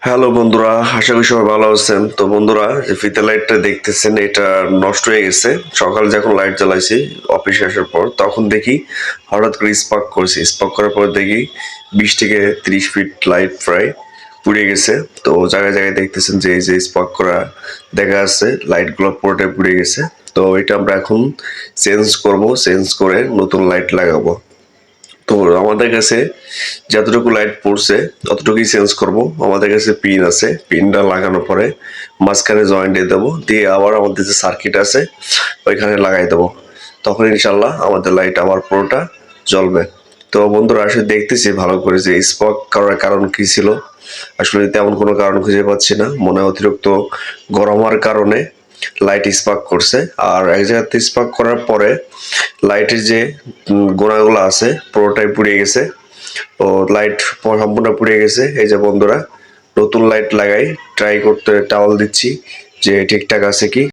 Hello বন্ধুরা, আশা করি সবাই ভালো আছেন। তো বন্ধুরা, যে ফিতে লাইটটা দেখতেছেন এটা নষ্ট হয়ে গেছে। সকালে যখন লাইট জ্বালাইছি অফিসে আসার পর, তখন দেখি হঠাৎ করে স্পার্ক করছে। স্পার্ক করার পর দেখি 20 থেকে 30 ফিট লাইট প্রায় পুড়ে গেছে। তো জায়গায় জায়গায় দেখতেছেন যে এই যে স্পার্ক করা দেখা যাচ্ছে, লাইটগুলো পুরোটাই পুড়ে গেছে। তো এটা আমরা এখন চেঞ্জ করব, চেঞ্জ করে নতুন লাইট লাগাবো। তো আমাদের কাছে যতটুকু লাইট পড়ছে ততটুকুই চেঞ্জ করব। আমাদের কাছে পিন আছে, পিনটা লাগানোর পরে মাঝখানে জয়েন্ট দিয়ে দেবো, দিয়ে আবার আমাদের যে সার্কিট আছে ওইখানে লাগাই দেবো। তখন ইনশাল্লাহ আমাদের লাইট আবার পুরোটা জ্বলবে। তো বন্ধুরা, আসলে দেখতেছি ভালো করে যে স্পার্ক করার কারণ কি ছিল। আসলে তেমন কোনো কারণ খুঁজে পাচ্ছি না, মনে হয় অতিরিক্ত গরম হওয়ার কারণে লাইট স্পার্ক করছে। আর এক জায়গাতে স্পার্ক করার পরে লাইটের যে গোড়াগুলো আছে পুরোটাই পুড়ে গেছে। ও লাইট সম্পূর্ণ পুড়ে গেছে। এই যে বন্ধুরা, নতুন লাইট লাগাই ট্রাই করতে টাওয়াল দিচ্ছি যে ঠিকঠাক আছে কি।